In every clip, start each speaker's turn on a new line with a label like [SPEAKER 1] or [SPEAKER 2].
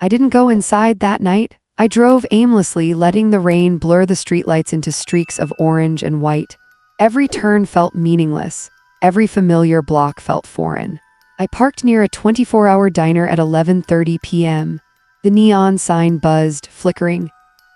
[SPEAKER 1] I didn't go inside that night. I drove aimlessly, letting the rain blur the streetlights into streaks of orange and white. Every turn felt meaningless. Every familiar block felt foreign. I parked near a 24-hour diner at 11:30 p.m. The neon sign buzzed, flickering.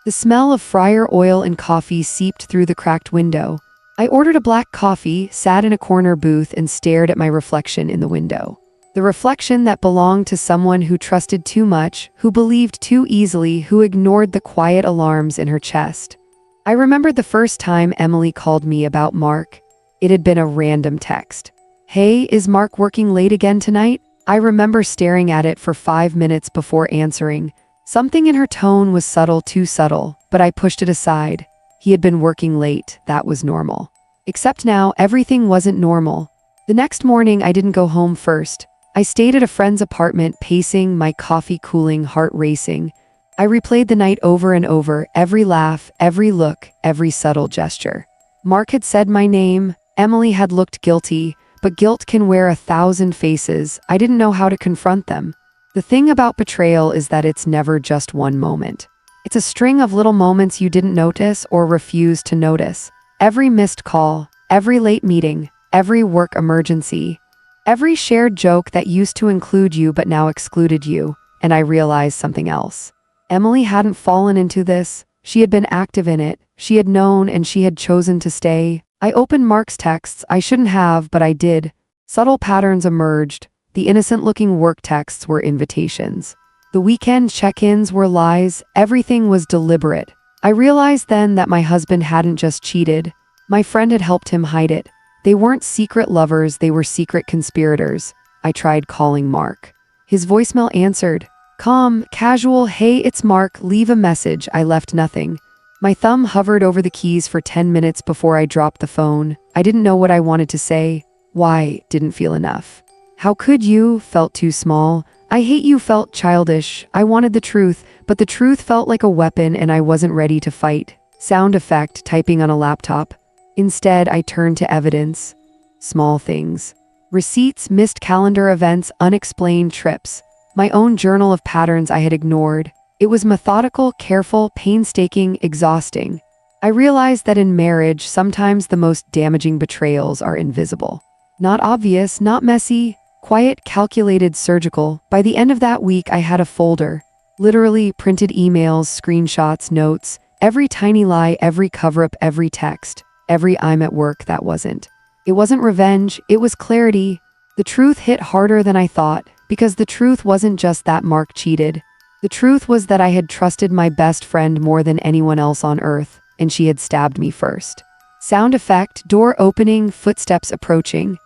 [SPEAKER 1] The smell of fryer oil and coffee seeped through the cracked window. I ordered a black coffee, sat in a corner booth, and stared at my reflection in the window. The reflection that belonged to someone who trusted too much, who believed too easily, who ignored the quiet alarms in her chest. I remembered the first time Emily called me about Mark. It had been a random text. "Hey, is Mark working late again tonight?" I remember staring at it for 5 minutes before answering. Something in her tone was subtle, too subtle, but I pushed it aside. He had been working late, that was normal. Except now, everything wasn't normal. The next morning, I didn't go home first. I stayed at a friend's apartment, pacing, my coffee cooling, heart racing. I replayed the night over and over, every laugh, every look, every subtle gesture. Mark had said my name. Emily had looked guilty, but guilt can wear 1,000 faces. I didn't know how to confront them. The thing about betrayal is that it's never just one moment. It's a string of little moments you didn't notice or refuse to notice. Every missed call, every late meeting, every work emergency, every shared joke that used to include you but now excluded you. And I realized something else. Emily hadn't fallen into this. She had been active in it. She had known, and she had chosen to stay. I opened Mark's texts. I shouldn't have, but I did. Subtle patterns emerged. The innocent-looking work texts were invitations. The weekend check-ins were lies. Everything was deliberate. I realized then that my husband hadn't just cheated. My friend had helped him hide it. They weren't secret lovers, they were secret conspirators. I tried calling Mark. His voicemail answered. Calm, casual, "Hey, it's Mark, leave a message." I left nothing. My thumb hovered over the keys for 10 minutes before I dropped the phone. I didn't know what I wanted to say. Why? Didn't feel enough. How could you? Felt too small. I hate you felt childish. I wanted the truth, but the truth felt like a weapon and I wasn't ready to fight. Sound effect, typing on a laptop. Instead, I turned to evidence. Small things. Receipts, missed calendar events, unexplained trips. My own journal of patterns I had ignored. It was methodical, careful, painstaking, exhausting. I realized that in marriage, sometimes the most damaging betrayals are invisible. Not obvious, not messy, quiet, calculated, surgical. By the end of that week, I had a folder. Literally printed emails, screenshots, notes, every tiny lie, every cover-up, every text, every "I'm at work" that wasn't. It wasn't revenge, it was clarity. The truth hit harder than I thought, because the truth wasn't just that Mark cheated. The truth was that I had trusted my best friend more than anyone else on earth, and she had stabbed me first. Sound effect, door opening, footsteps approaching.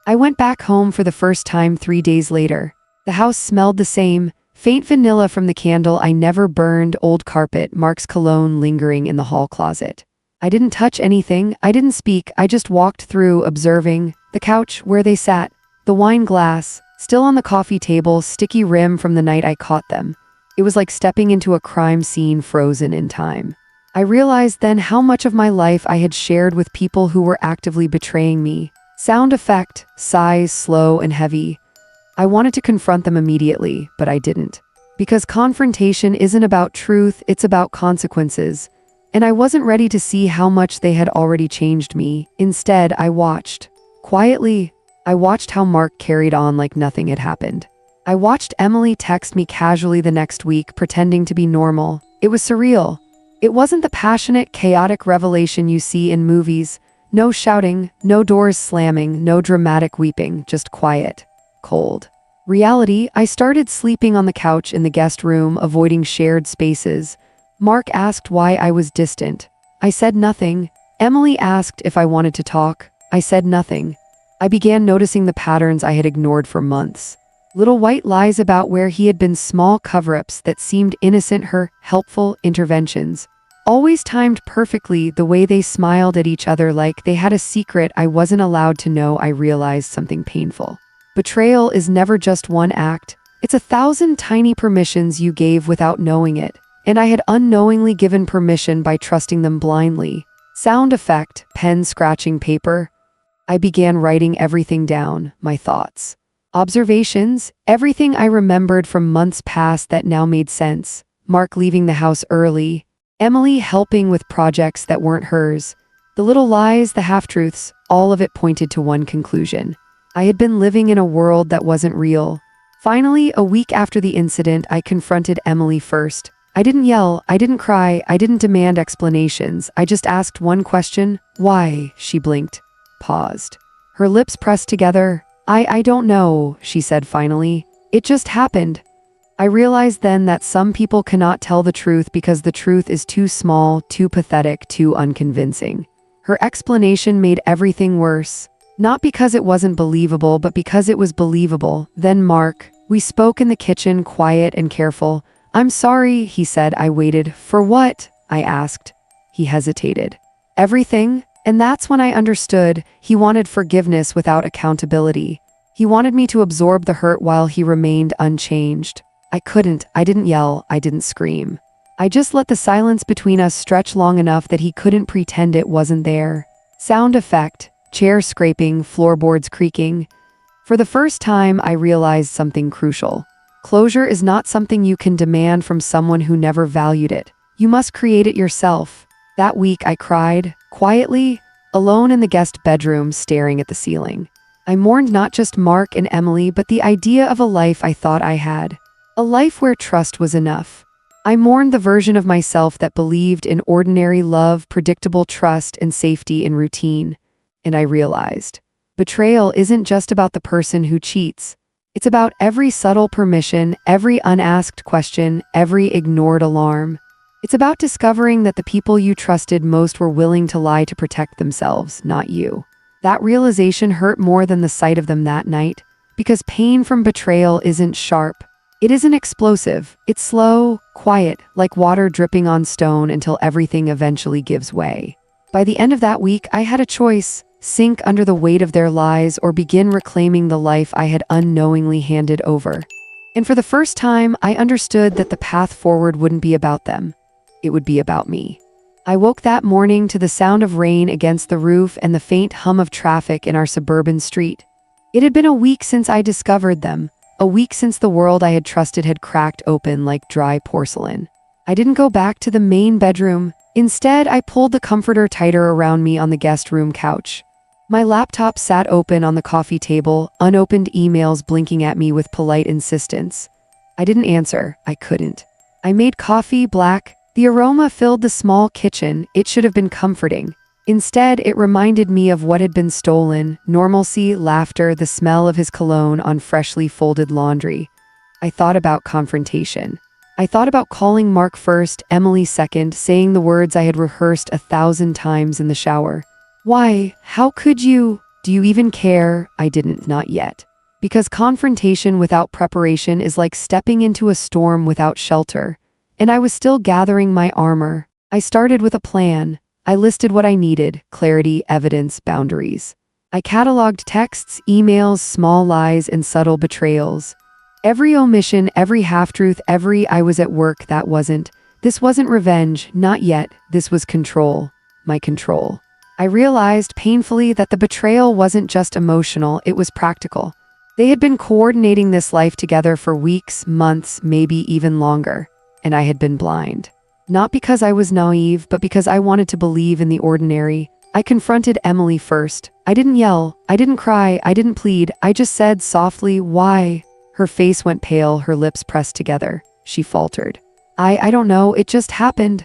[SPEAKER 1] I went back home for the first time 3 days later. The house smelled the same, faint vanilla from the candle I never burned, old carpet, Mark's cologne lingering in the hall closet. I didn't touch anything, I didn't speak, I just walked through, observing. The couch, where they sat, the wine glass, still on the coffee table, sticky rim from the night I caught them. It was like stepping into a crime scene frozen in time. I realized then how much of my life I had shared with people who were actively betraying me. Sound effect, sighs, slow and heavy. I wanted to confront them immediately, but I didn't. Because confrontation isn't about truth, it's about consequences. And I wasn't ready to see how much they had already changed me. Instead, I watched. Quietly, I watched how Mark carried on like nothing had happened. I watched Emily text me casually the next week, pretending to be normal. It was surreal. It wasn't the passionate, chaotic revelation you see in movies. No shouting, no doors slamming, no dramatic weeping, just quiet, cold. Reality, I started sleeping on the couch in the guest room, avoiding shared spaces. Mark asked why I was distant. I said nothing. Emily asked if I wanted to talk. I said nothing. I began noticing the patterns I had ignored for months. Little white lies about where he had been, small cover-ups that seemed innocent, her helpful interventions. Always timed perfectly, the way they smiled at each other like they had a secret I wasn't allowed to know. I realized something painful. Betrayal is never just one act. It's 1,000 tiny permissions you gave without knowing it. And I had unknowingly given permission by trusting them blindly. Sound effect, pen scratching paper. I began writing everything down, my thoughts. Observations, everything I remembered from months past that now made sense. Mark leaving the house early, Emily helping with projects that weren't hers. The little lies, the half-truths, all of it pointed to one conclusion. I had been living in a world that wasn't real. Finally, a week after the incident, I confronted Emily first. I didn't yell, I didn't cry, I didn't demand explanations. I just asked one question. Why? She blinked, paused. Her lips pressed together. I don't know, she said finally. It just happened. I realized then that some people cannot tell the truth because the truth is too small, too pathetic, too unconvincing. Her explanation made everything worse. Not because it wasn't believable, but because it was believable. Then Mark. We spoke in the kitchen, quiet and careful. I'm sorry, he said. I waited. For what? I asked. He hesitated. Everything? And that's when I understood. He wanted forgiveness without accountability. He wanted me to absorb the hurt while he remained unchanged. I couldn't. I didn't yell. I didn't scream. I just let the silence between us stretch long enough that he couldn't pretend it wasn't there. Sound effect, chair scraping, floorboards creaking. For the first time, I realized something crucial. Closure is not something you can demand from someone who never valued it. You must create it yourself. That week, I cried, quietly, alone in the guest bedroom, staring at the ceiling. I mourned not just Mark and Emily, but the idea of a life I thought I had. A life where trust was enough. I mourned the version of myself that believed in ordinary love, predictable trust, and safety in routine. And I realized, betrayal isn't just about the person who cheats. It's about every subtle permission, every unasked question, every ignored alarm. It's about discovering that the people you trusted most were willing to lie to protect themselves, not you. That realization hurt more than the sight of them that night, because pain from betrayal isn't sharp. It isn't explosive. It's slow, quiet, like water dripping on stone until everything eventually gives way. By the end of that week, I had a choice: sink under the weight of their lies or begin reclaiming the life I had unknowingly handed over. And for the first time, I understood that the path forward wouldn't be about them. It would be about me. I woke that morning to the sound of rain against the roof and the faint hum of traffic in our suburban street. It had been a week since I discovered them, a week since the world I had trusted had cracked open like dry porcelain. I didn't go back to the main bedroom. Instead, I pulled the comforter tighter around me on the guest room couch. My laptop sat open on the coffee table, unopened emails blinking at me with polite insistence. I didn't answer. I couldn't. I made coffee black. The aroma filled the small kitchen. It should have been comforting. Instead, it reminded me of what had been stolen: normalcy, laughter, the smell of his cologne on freshly folded laundry. I thought about confrontation. I thought about calling Mark first, Emily second, saying the words I had rehearsed 1,000 times in the shower. Why? How could you? Do you even care? I didn't, not yet. Because confrontation without preparation is like stepping into a storm without shelter. And I was still gathering my armor. I started with a plan. I listed what I needed: clarity, evidence, boundaries. I cataloged texts, emails, small lies, and subtle betrayals. Every omission, every half-truth, every "I was at work, that wasn't." This wasn't revenge, not yet. This was control. My control. I realized painfully that the betrayal wasn't just emotional, it was practical. They had been coordinating this life together for weeks, months, maybe even longer. And I had been blind. Not because I was naive, but because I wanted to believe in the ordinary. I confronted Emily first. I didn't yell. I didn't cry. I didn't plead. I just said softly, "Why?" Her face went pale, her lips pressed together. She faltered. I don't know, it just happened.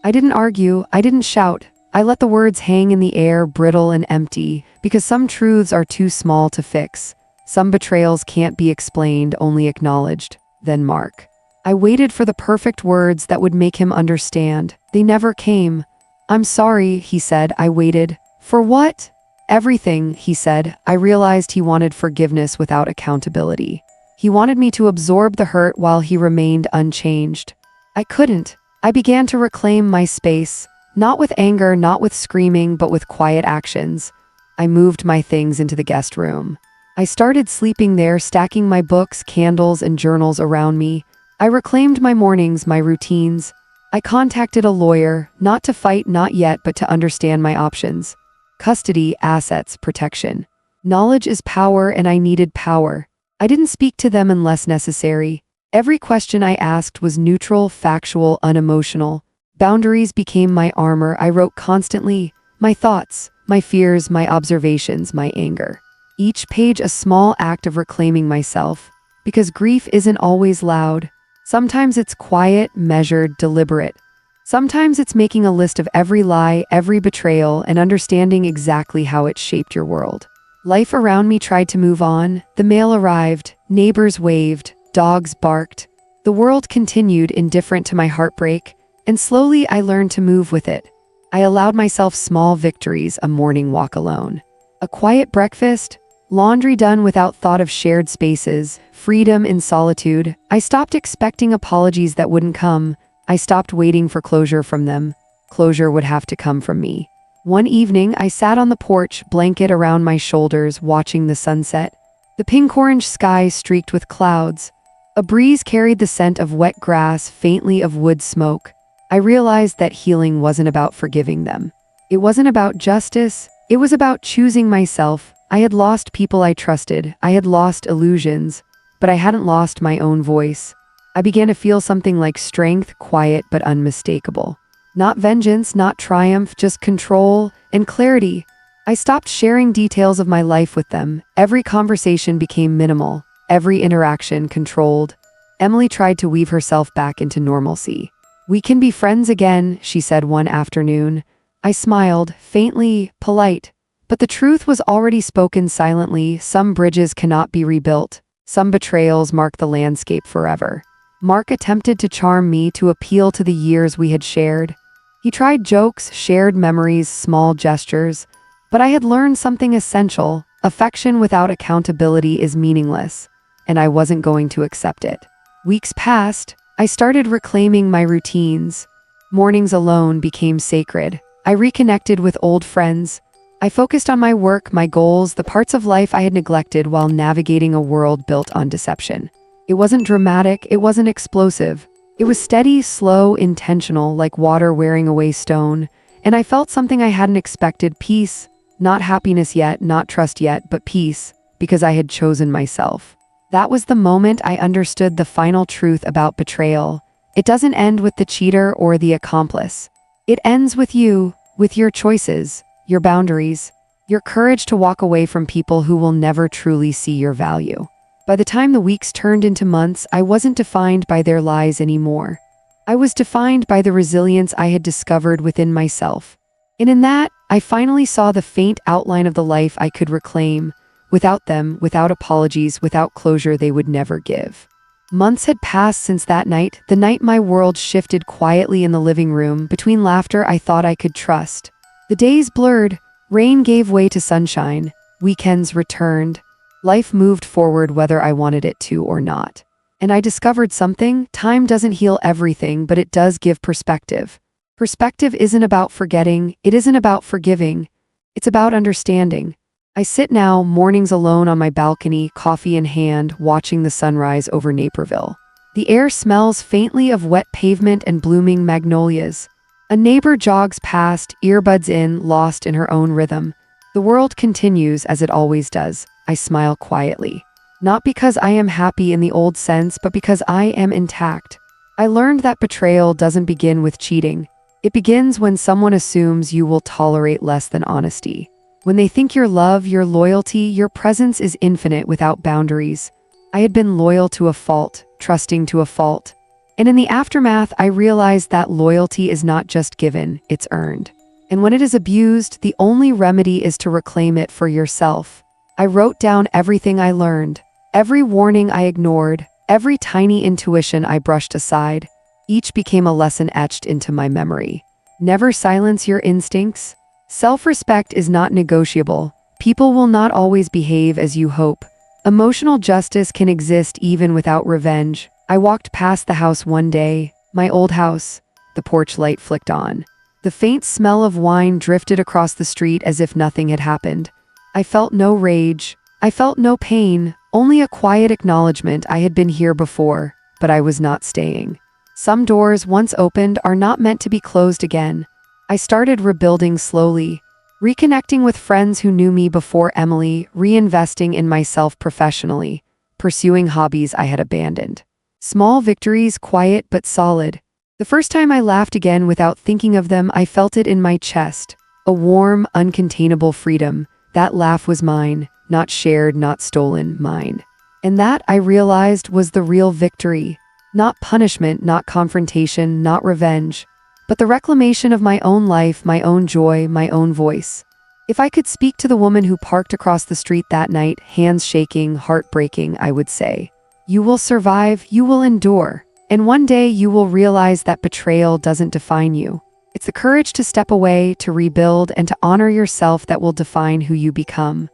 [SPEAKER 1] I didn't argue. I didn't shout. I let the words hang in the air, brittle and empty, because some truths are too small to fix. Some betrayals can't be explained, only acknowledged. Then Mark. I waited for the perfect words that would make him understand. They never came. "I'm sorry," he said. I waited. "For what?" "Everything," he said. I realized he wanted forgiveness without accountability. He wanted me to absorb the hurt while he remained unchanged. I couldn't. I began to reclaim my space, not with anger, not with screaming, but with quiet actions. I moved my things into the guest room. I started sleeping there, stacking my books, candles, and journals around me. I reclaimed my mornings, my routines. I contacted a lawyer, not to fight, not yet, but to understand my options. Custody, assets, protection. Knowledge is power, and I needed power. I didn't speak to them unless necessary. Every question I asked was neutral, factual, unemotional. Boundaries became my armor. I wrote constantly, my thoughts, my fears, my observations, my anger. Each page a small act of reclaiming myself, because grief isn't always loud. Sometimes it's quiet, measured, deliberate. Sometimes it's making a list of every lie, every betrayal, and understanding exactly how it shaped your world. Life around me tried to move on. The mail arrived, neighbors waved, dogs barked. The world continued, indifferent to my heartbreak, and slowly I learned to move with it. I allowed myself small victories: a morning walk alone, a quiet breakfast, laundry done without thought of shared spaces, freedom in solitude. I stopped expecting apologies that wouldn't come. I stopped waiting for closure from them. Closure would have to come from me. One evening, I sat on the porch, blanket around my shoulders, watching the sunset. The pink-orange sky streaked with clouds. A breeze carried the scent of wet grass, faintly of wood smoke. I realized that healing wasn't about forgiving them. It wasn't about justice. It was about choosing myself. I had lost people I trusted. I had lost illusions, but I hadn't lost my own voice. I began to feel something like strength, quiet but unmistakable. Not vengeance, not triumph, just control and clarity. I stopped sharing details of my life with them. Every conversation became minimal, every interaction controlled. Emily tried to weave herself back into normalcy. "We can be friends again," she said one afternoon. I smiled, faintly, polite. But the truth was already spoken silently. Some bridges cannot be rebuilt. Some betrayals mark the landscape forever. Mark attempted to charm me, to appeal to the years we had shared. He tried jokes, shared memories, small gestures. But I had learned something essential. Affection without accountability is meaningless, and I wasn't going to accept it. Weeks passed. I started reclaiming my routines. Mornings alone became sacred. I reconnected with old friends. I focused on my work, my goals, the parts of life I had neglected while navigating a world built on deception. It wasn't dramatic, it wasn't explosive. It was steady, slow, intentional, like water wearing away stone. And I felt something I hadn't expected: peace. Not happiness yet, not trust yet, but peace, because I had chosen myself. That was the moment I understood the final truth about betrayal. It doesn't end with the cheater or the accomplice. It ends with you, with your choices, your boundaries, your courage to walk away from people who will never truly see your value. By the time the weeks turned into months, I wasn't defined by their lies anymore. I was defined by the resilience I had discovered within myself. And in that, I finally saw the faint outline of the life I could reclaim. Without them, without apologies, without closure they would never give. Months had passed since that night, the night my world shifted quietly in the living room, between laughter I thought I could trust. The days blurred, rain gave way to sunshine, weekends returned. Life moved forward whether I wanted it to or not. And I discovered something: time doesn't heal everything, but it does give perspective. Perspective isn't about forgetting, it isn't about forgiving, it's about understanding. I sit now, mornings alone on my balcony, coffee in hand, watching the sunrise over Naperville. The air smells faintly of wet pavement and blooming magnolias. A neighbor jogs past, earbuds in, lost in her own rhythm. The world continues as it always does. I smile quietly. Not because I am happy in the old sense, but because I am intact. I learned that betrayal doesn't begin with cheating. It begins when someone assumes you will tolerate less than honesty. When they think your love, your loyalty, your presence is infinite without boundaries. I had been loyal to a fault, trusting to a fault. And in the aftermath, I realized that loyalty is not just given, it's earned. And when it is abused, the only remedy is to reclaim it for yourself. I wrote down everything I learned, every warning I ignored, every tiny intuition I brushed aside. Each became a lesson etched into my memory. Never silence your instincts. Self-respect is not negotiable. People will not always behave as you hope. Emotional justice can exist even without revenge. I walked past the house one day, my old house. The porch light flicked on. The faint smell of wine drifted across the street as if nothing had happened. I felt no rage. I felt no pain, only a quiet acknowledgement I had been here before, but I was not staying. Some doors, once opened, are not meant to be closed again. I started rebuilding slowly, reconnecting with friends who knew me before Emily, reinvesting in myself professionally. pursuing hobbies I had abandoned. Small victories, quiet but solid. The first time I laughed again without thinking of them, I felt it in my chest. A warm, uncontainable freedom. That laugh was mine, not shared, not stolen, mine. And that, I realized, was the real victory. Not punishment, not confrontation, not revenge, but the reclamation of my own life, my own joy, my own voice. If I could speak to the woman who parked across the street that night, hands shaking, heart breaking, I would say, "You will survive, you will endure, and one day you will realize that betrayal doesn't define you. It's the courage to step away, to rebuild, and to honor yourself that will define who you become."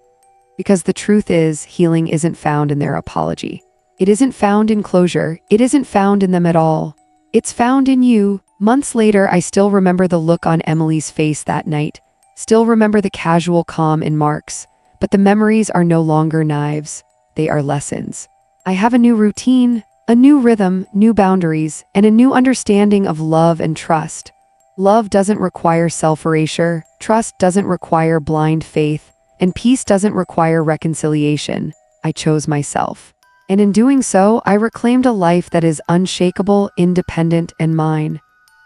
[SPEAKER 1] Because the truth is, healing isn't found in their apology. It isn't found in closure. It isn't found in them at all. It's found in you. Months later, I still remember the look on Emily's face that night. Still remember the casual calm in Mark's. But the memories are no longer knives. They are lessons. I have a new routine, a new rhythm, new boundaries, and a new understanding of love and trust. Love doesn't require self-erasure. Trust doesn't require blind faith. And peace doesn't require reconciliation. I chose myself. And in doing so, I reclaimed a life that is unshakable, independent, and mine.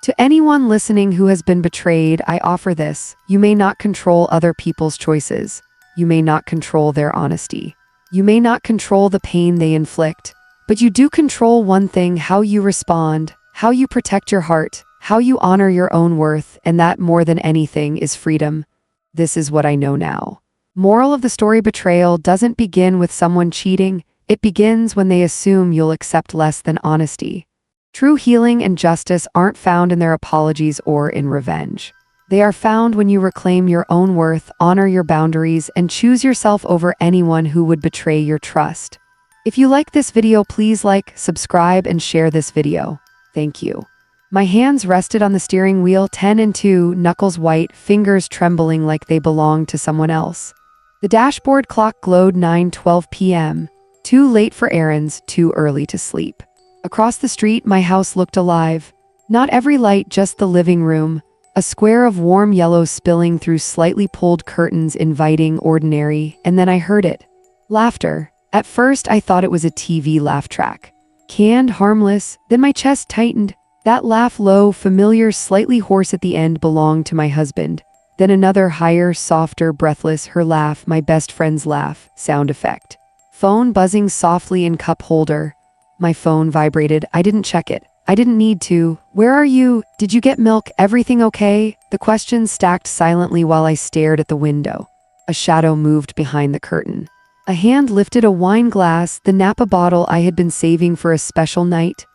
[SPEAKER 1] To anyone listening who has been betrayed, I offer this. You may not control other people's choices. You may not control their honesty. You may not control the pain they inflict. But you do control one thing: how you respond, how you protect your heart, how you honor your own worth, and that, more than anything, is freedom. This is what I know now. Moral of the story: betrayal doesn't begin with someone cheating. It begins when they assume you'll accept less than honesty. True healing and justice aren't found in their apologies or in revenge. They are found when you reclaim your own worth, honor your boundaries, and choose yourself over anyone who would betray your trust. If you like this video, please like, subscribe, and share this video. Thank you. My hands rested on the steering wheel, 10 and 2, knuckles white, fingers trembling like they belonged to someone else. The dashboard clock glowed 9:12 p.m. Too late for errands, too early to sleep. Across the street, my house looked alive. Not every light, just the living room. A square of warm yellow spilling through slightly pulled curtains, inviting, ordinary, and then I heard it. Laughter. At first, I thought it was a TV laugh track. Canned, harmless, then my chest tightened. That laugh, low, familiar, slightly hoarse at the end, belonged to my husband. Then another, higher, softer, breathless, her laugh, my best friend's laugh, sound effect. Phone buzzing softly in cup holder. My phone vibrated. I didn't check it. I didn't need to. Where are you? Did you get milk? Everything okay? The questions stacked silently while I stared at the window. A shadow moved behind the curtain. A hand lifted a wine glass, the Napa bottle I had been saving for a special night.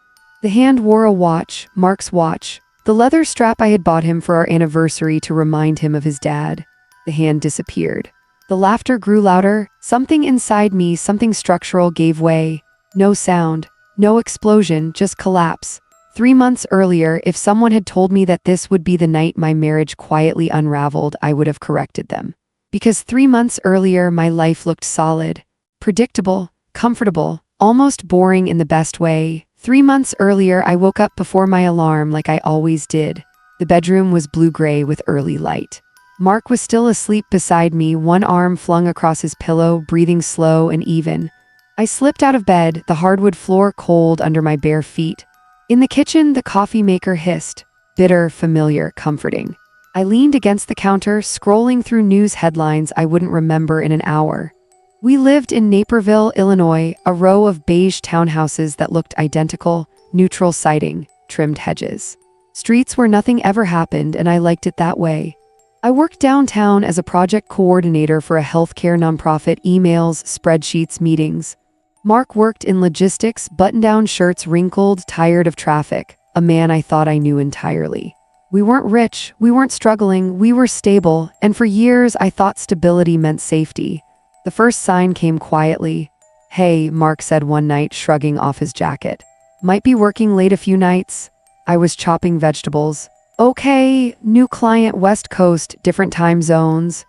[SPEAKER 1] The hand wore a watch, Mark's watch, the leather strap I had bought him for our anniversary to remind him of his dad. The hand disappeared. The laughter grew louder. Something inside me, something structural, gave way. No sound, no explosion, just collapse. 3 months earlier, if someone had told me that this would be the night my marriage quietly unraveled, I would have corrected them. Because 3 months earlier, my life looked solid, predictable, comfortable, almost boring in the best way. 3 months earlier, I woke up before my alarm like I always did. The bedroom was blue-gray with early light. Mark was still asleep beside me, one arm flung across his pillow, breathing slow and even. I slipped out of bed, the hardwood floor cold under my bare feet. In the kitchen, the coffee maker hissed. Bitter, familiar, comforting. I leaned against the counter, scrolling through news headlines I wouldn't remember in an hour. We lived in Naperville, Illinois, a row of beige townhouses that looked identical, neutral siding, trimmed hedges. Streets where nothing ever happened, and I liked it that way. I worked downtown as a project coordinator for a healthcare nonprofit, emails, spreadsheets, meetings. Mark worked in logistics, button-down shirts wrinkled, tired of traffic, a man I thought I knew entirely. We weren't rich, we weren't struggling, we were stable, and for years I thought stability meant safety. The first sign came quietly. "Hey," Mark said one night, shrugging off his jacket. "Might be working late a few nights." I was chopping vegetables. "Okay, new client, West Coast, different time zones."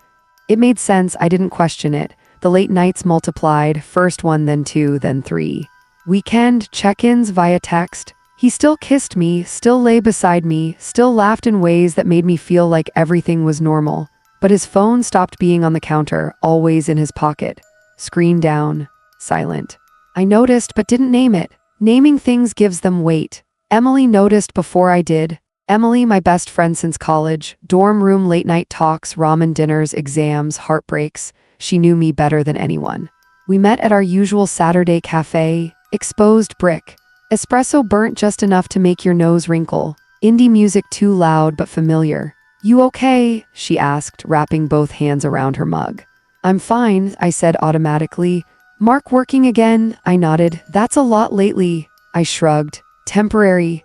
[SPEAKER 1] It made sense, I didn't question it. The late nights multiplied, first 1, then 2, then 3. Weekend check-ins via text. He still kissed me, still lay beside me, still laughed in ways that made me feel like everything was normal. But his phone stopped being on the counter, always in his pocket. Screen down, silent. I noticed but didn't name it. Naming things gives them weight. Emily noticed before I did. Emily, my best friend since college. Dorm room late night talks, ramen dinners, exams, heartbreaks. She knew me better than anyone. We met at our usual Saturday cafe. Exposed brick. Espresso burnt just enough to make your nose wrinkle. Indie music too loud but familiar. "You okay?" she asked, wrapping both hands around her mug. "I'm fine," I said automatically. "Mark working again?" I nodded. "That's a lot lately." I shrugged. "Temporary."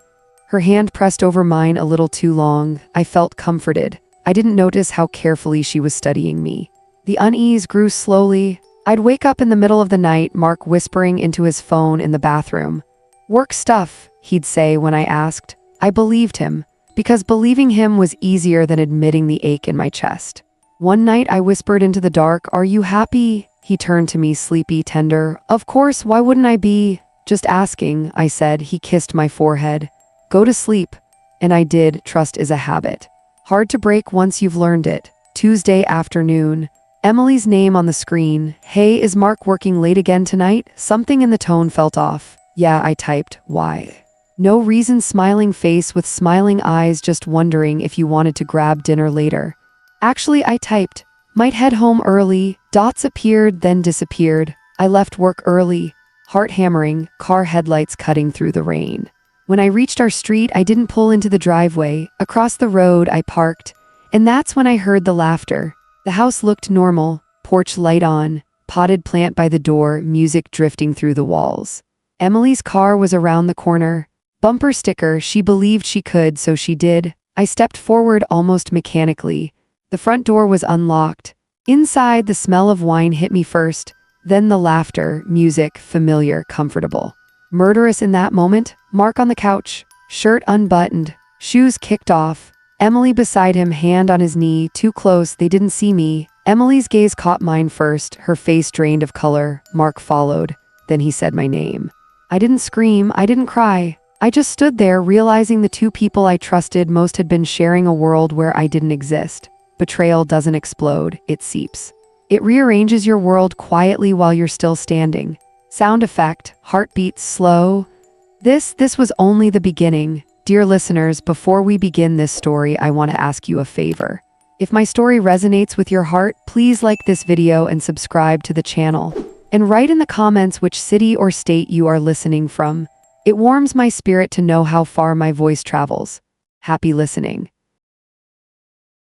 [SPEAKER 1] Her hand pressed over mine a little too long. I felt comforted. I didn't notice how carefully she was studying me. The unease grew slowly. I'd wake up in the middle of the night, Mark whispering into his phone in the bathroom. "Work stuff," he'd say when I asked. I believed him, because believing him was easier than admitting the ache in my chest. One night I whispered into the dark, "Are you happy?" He turned to me, sleepy, tender. "Of course, why wouldn't I be?" "Just asking," I said. He kissed my forehead. "Go to sleep." And I did. Trust is a habit. Hard to break once you've learned it. Tuesday afternoon. Emily's name on the screen. "Hey, is Mark working late again tonight?" Something in the tone felt off. "Yeah," I typed. "Why?" No reason, smiling face with smiling eyes, just wondering if you wanted to grab dinner later. Actually, I typed. "Might head home early." Dots appeared, then disappeared. I left work early. Heart hammering, car headlights cutting through the rain. When I reached our street, I didn't pull into the driveway. Across the road, I parked. And that's when I heard the laughter. The house looked normal, porch light on, potted plant by the door, music drifting through the walls. Emily's car was around the corner. Bumper sticker, "She believed she could, so she did." I stepped forward almost mechanically. The front door was unlocked. Inside, the smell of wine hit me first, then the laughter, music, familiar, comfortable. Murderous in that moment, Mark on the couch, shirt unbuttoned, shoes kicked off. Emily beside him, hand on his knee, too close, they didn't see me. Emily's gaze caught mine first, her face drained of color. Mark followed. Then he said my name. I didn't scream, I didn't cry. I just stood there, realizing the two people I trusted most had been sharing a world where I didn't exist. Betrayal doesn't explode, it seeps. It rearranges your world quietly while you're still standing. Sound effect, heartbeats slow. This was only the beginning. Dear listeners, before we begin this story, I want to ask you a favor. If my story resonates with your heart, please like this video and subscribe to the channel. And write in the comments which city or state you are listening from. It warms my spirit to know how far my voice travels. Happy listening.